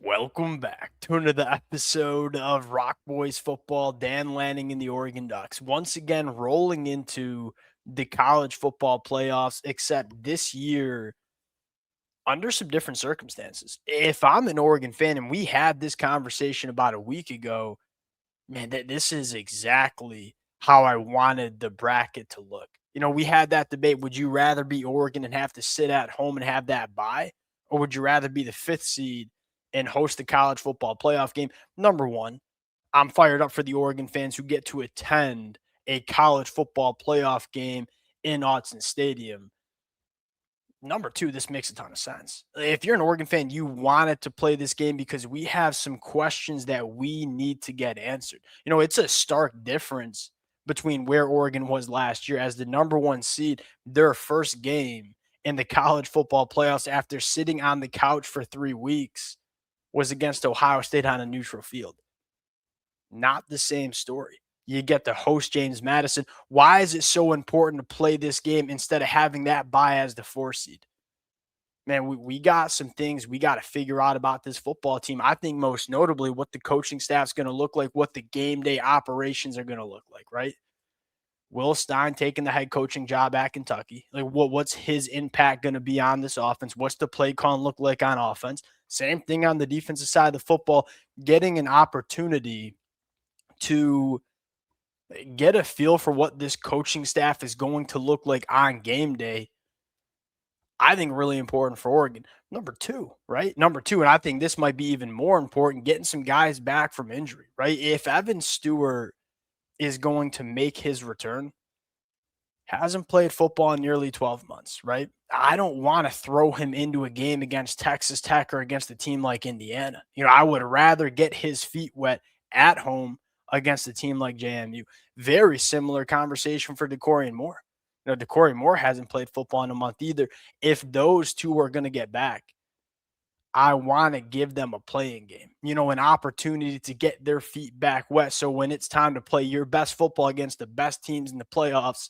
Welcome back to another episode of Rock Boys Football. Dan Lanning and the Oregon Ducks once again rolling into the college football playoffs, except this year under some different circumstances. If I'm an Oregon fan and we had this conversation about a week ago, man, this is exactly how I wanted the bracket to look. We had that debate. Would you rather be Oregon and have to sit at home and have that bye? Or would you rather be the fifth seed and host the college football playoff game? Number one, I'm fired up for the Oregon fans who get to attend a college football playoff game in Autzen Stadium. Number two, this makes a ton of sense. If you're an Oregon fan, you wanted to play this game because we have some questions that we need to get answered. It's a stark difference between where Oregon was last year as the number one seed, their first game in the college football playoffs after sitting on the couch for 3 weeks was against Ohio State on a neutral field. Not the same story. You get to host James Madison. Why is it so important to play this game instead of having that bye as the 4 seed? Man, we got some things we got to figure out about this football team. I think most notably what the coaching staff's going to look like, what the game day operations are going to look like, right? Will Stein taking the head coaching job at Kentucky? Like, what's his impact going to be on this offense? What's the play call look like on offense? Same thing on the defensive side of the football, getting an opportunity to get a feel for what this coaching staff is going to look like on game day. I think really important for Oregon. Number two, right? Number two, and I think this might be even more important, getting some guys back from injury, right? If Evan Stewart is going to make his return, hasn't played football in nearly 12 months, right? I don't want to throw him into a game against Texas Tech or against a team like Indiana. I would rather get his feet wet at home against a team like JMU. Very similar conversation for DeCorian Moore. DeCorian Moore hasn't played football in a month either. If those two are going to get back, I want to give them a playing game, an opportunity to get their feet back wet. So when it's time to play your best football against the best teams in the playoffs,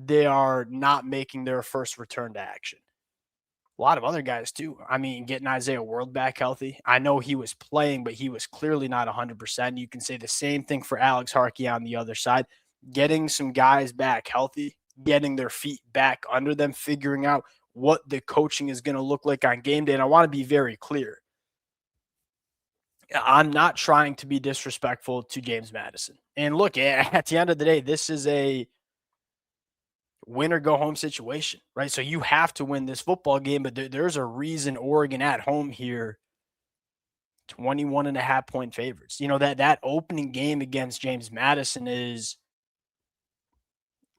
they are not making their first return to action. A lot of other guys too. I mean, getting Isaiah World back healthy. I know he was playing, but he was clearly not 100%. You can say the same thing for Alex Harkey on the other side. Getting some guys back healthy, getting their feet back under them, figuring out what the coaching is going to look like on game day. And I want to be very clear. I'm not trying to be disrespectful to James Madison. And look, at the end of the day, this is a win or go home situation, right? So you have to win this football game, but there's a reason Oregon at home here, 21 and a half point favorites. That opening game against James Madison is,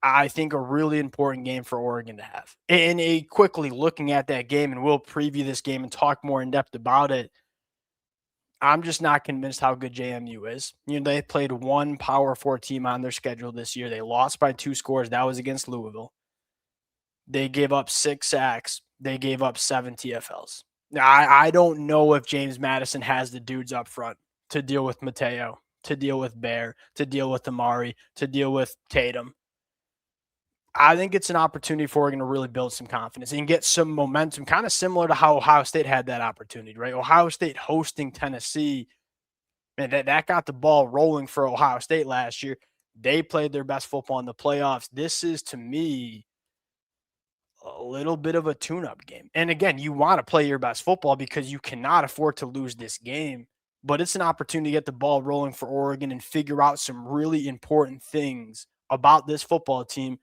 I think, a really important game for Oregon to have. And quickly looking at that game, and we'll preview this game and talk more in depth about it, I'm just not convinced how good JMU is. They played one Power 4 team on their schedule this year. They lost by 2 scores. That was against Louisville. They gave up 6 sacks. They gave up 7 TFLs. Now, I don't know if James Madison has the dudes up front to deal with Mateo, to deal with Bear, to deal with Amari, to deal with Tatum. I think it's an opportunity for Oregon to really build some confidence and get some momentum, kind of similar to how Ohio State had that opportunity, right? Ohio State hosting Tennessee, man, that got the ball rolling for Ohio State last year. They played their best football in the playoffs. This is, to me, a little bit of a tune-up game. And again, you want to play your best football because you cannot afford to lose this game. But it's an opportunity to get the ball rolling for Oregon and figure out some really important things about this football team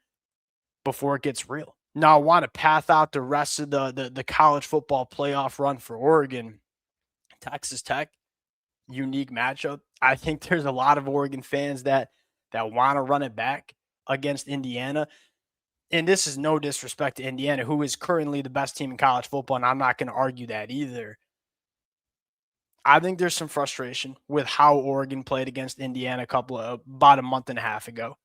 before it gets real. Now, I want to path out the rest of the college football playoff run for Oregon. Texas Tech, unique matchup. I think there's a lot of Oregon fans that want to run it back against Indiana. And this is no disrespect to Indiana, who is currently the best team in college football, and I'm not going to argue that either. I think there's some frustration with how Oregon played against Indiana about a month and a half ago.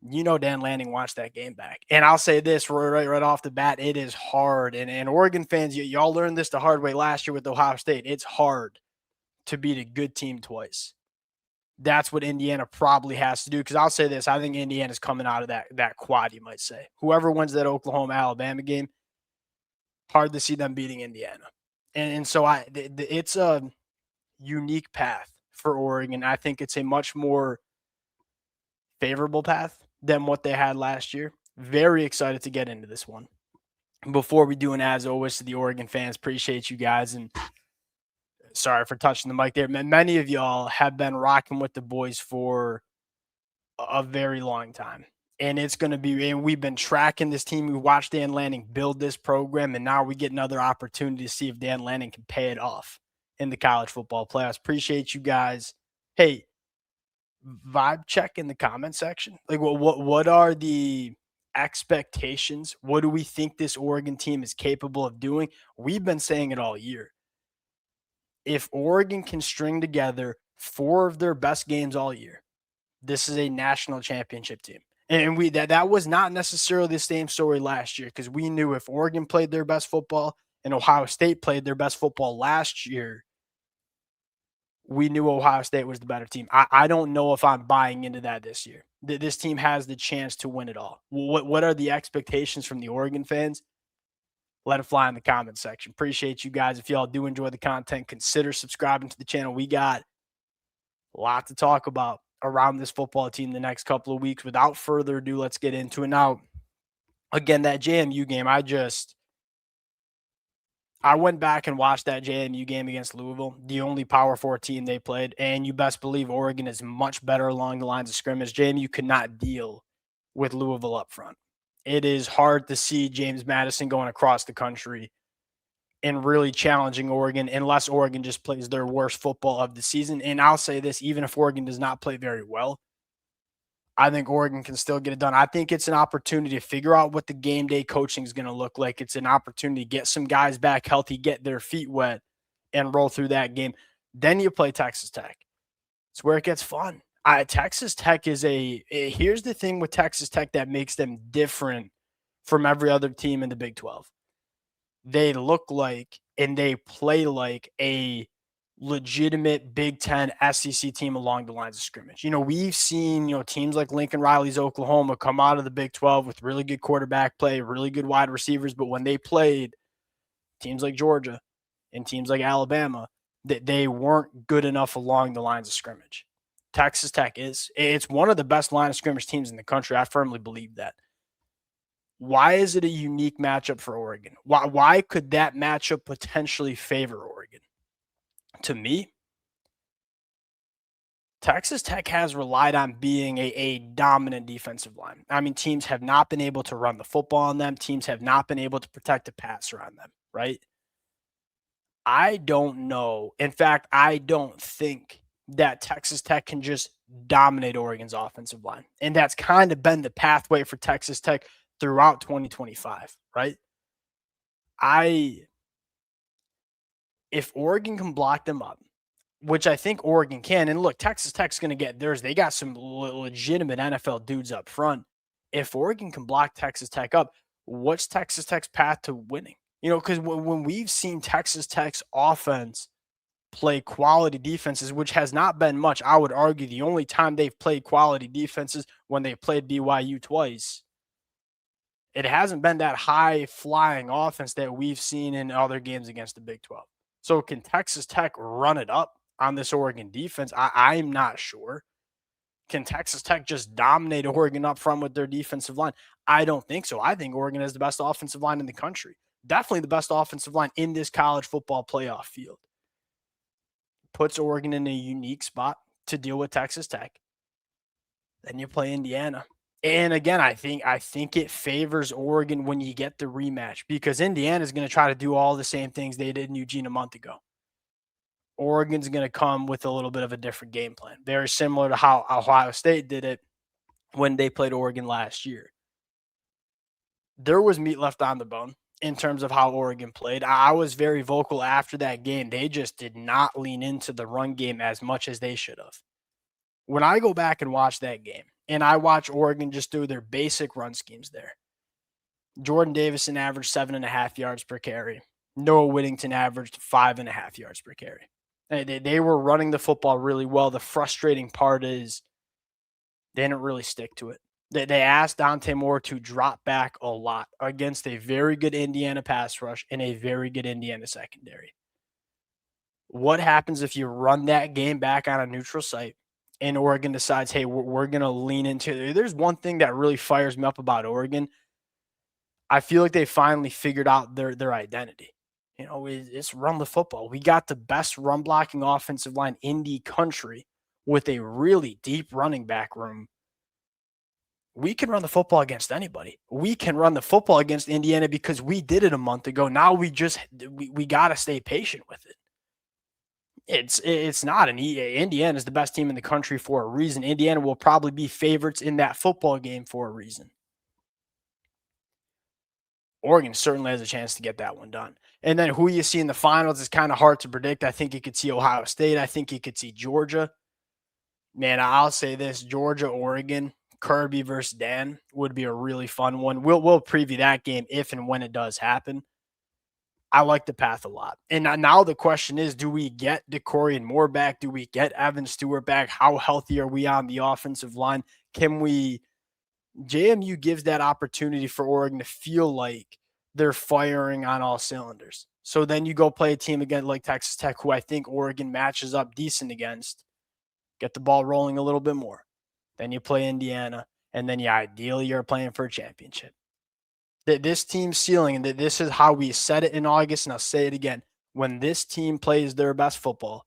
Dan Lanning wants that game back. And I'll say this right off the bat, it is hard. And Oregon fans, y'all learned this the hard way last year with Ohio State. It's hard to beat a good team twice. That's what Indiana probably has to do. Because I'll say this, I think Indiana's coming out of that quad, you might say. Whoever wins that Oklahoma-Alabama game, hard to see them beating Indiana. And so it's a unique path for Oregon. I think it's a much more favorable path than what they had last year. Very excited to get into this one. Before we do, and as always, to the Oregon fans, appreciate you guys. And sorry for touching the mic there. Many of y'all have been rocking with the boys for a very long time. And it's going to be, and we've been tracking this team. We watched Dan Lanning build this program, and now we get another opportunity to see if Dan Lanning can pay it off in the college football playoffs. Appreciate you guys. Hey, vibe check in the comment section. Like, what are the expectations? What do we think this Oregon team is capable of doing? We've been saying it all year. If Oregon can string together 4 of their best games all year, this is a national championship team. And that was not necessarily the same story last year, because we knew if Oregon played their best football and Ohio State played their best football last year, we knew Ohio State was the better team. I don't know if I'm buying into that this year. This team has the chance to win it all. What are the expectations from the Oregon fans? Let it fly in the comment section. Appreciate you guys. If y'all do enjoy the content, consider subscribing to the channel. We got a lot to talk about around this football team the next couple of weeks. Without further ado, let's get into it. Now, again, that JMU game, I went back and watched that JMU game against Louisville, the only Power 4 team they played, and you best believe Oregon is much better along the lines of scrimmage. JMU could not deal with Louisville up front. It is hard to see James Madison going across the country and really challenging Oregon unless Oregon just plays their worst football of the season. And I'll say this, even if Oregon does not play very well, I think Oregon can still get it done. I think it's an opportunity to figure out what the game day coaching is going to look like. It's an opportunity to get some guys back healthy, get their feet wet, and roll through that game. Then you play Texas Tech. It's where it gets fun. Texas Tech is here's the thing with Texas Tech that makes them different from every other team in the Big 12. They look like and they play like a legitimate Big Ten SEC team along the lines of scrimmage. We've seen, teams like Lincoln Riley's Oklahoma come out of the Big 12 with really good quarterback play, really good wide receivers, but when they played teams like Georgia and teams like Alabama, they weren't good enough along the lines of scrimmage. Texas Tech is. It's one of the best line of scrimmage teams in the country. I firmly believe that. Why is it a unique matchup for Oregon? Why could that matchup potentially favor Oregon? To me, Texas Tech has relied on being a dominant defensive line. I mean, teams have not been able to run the football on them. Teams have not been able to protect the passer on them, right? I don't know. In fact, I don't think that Texas Tech can just dominate Oregon's offensive line. And that's kind of been the pathway for Texas Tech throughout 2025, right? If Oregon can block them up, which I think Oregon can, and look, Texas Tech's going to get theirs. They got some legitimate NFL dudes up front. If Oregon can block Texas Tech up, what's Texas Tech's path to winning? Because when we've seen Texas Tech's offense play quality defenses, which has not been much, I would argue the only time they've played quality defenses when they played BYU twice. It hasn't been that high-flying offense that we've seen in other games against the Big 12. So can Texas Tech run it up on this Oregon defense? I'm not sure. Can Texas Tech just dominate Oregon up front with their defensive line? I don't think so. I think Oregon has the best offensive line in the country. Definitely the best offensive line in this college football playoff field. Puts Oregon in a unique spot to deal with Texas Tech. Then you play Indiana. And again, I think it favors Oregon when you get the rematch, because Indiana is going to try to do all the same things they did in Eugene a month ago. Oregon's going to come with a little bit of a different game plan, very similar to how Ohio State did it when they played Oregon last year. There was meat left on the bone in terms of how Oregon played. I was very vocal after that game. They just did not lean into the run game as much as they should have. When I go back and watch that game, and I watch Oregon just do their basic run schemes there, Jordan Davison averaged 7.5 yards per carry. Noah Whittington averaged 5.5 yards per carry. They were running the football really well. The frustrating part is they didn't really stick to it. They asked Dante Moore to drop back a lot against a very good Indiana pass rush and a very good Indiana secondary. What happens if you run that game back on a neutral site and Oregon decides, hey, we're going to lean into it? There's one thing that really fires me up about Oregon. I feel like they finally figured out their identity. It's run the football. We got the best run blocking offensive line in the country with a really deep running back room. We can run the football against anybody. We can run the football against Indiana because we did it a month ago. Now we got to stay patient with it. It's not an Indiana is the best team in the country for a reason. Indiana will probably be favorites in that football game for a reason. Oregon certainly has a chance to get that one done. And then who you see in the finals is kind of hard to predict. I think you could see Ohio State. I think you could see Georgia. Man, I'll say this: Georgia, Oregon, Kirby versus Dan would be a really fun one. We'll preview that game if and when it does happen. I like the path a lot. And now the question is, do we get DeCorian Moore back? Do we get Evan Stewart back? How healthy are we on the offensive line? Can we JMU gives that opportunity for Oregon to feel like they're firing on all cylinders. So then you go play a team again like Texas Tech, who I think Oregon matches up decent against, get the ball rolling a little bit more. Then you play Indiana, and then ideally you're playing for a championship. This team's ceiling, and this is how we said it in August, and I'll say it again. When this team plays their best football,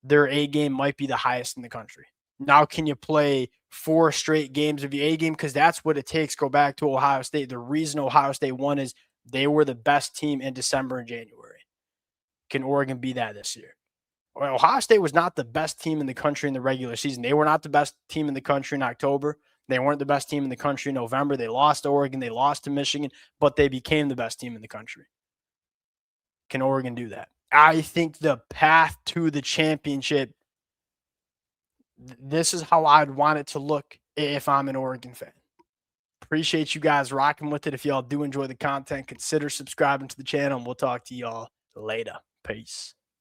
their A game might be the highest in the country. Now, can you play 4 straight games of your A game? Because that's what it takes. Go back to Ohio State. The reason Ohio State won is they were the best team in December and January. Can Oregon be that this year? Well, Ohio State was not the best team in the country in the regular season. They were not the best team in the country in October. They weren't the best team in the country in November. They lost to Oregon. They lost to Michigan, but they became the best team in the country. Can Oregon do that? I think the path to the championship, this is how I'd want it to look if I'm an Oregon fan. Appreciate you guys rocking with it. If y'all do enjoy the content, consider subscribing to the channel, and we'll talk to y'all later. Peace.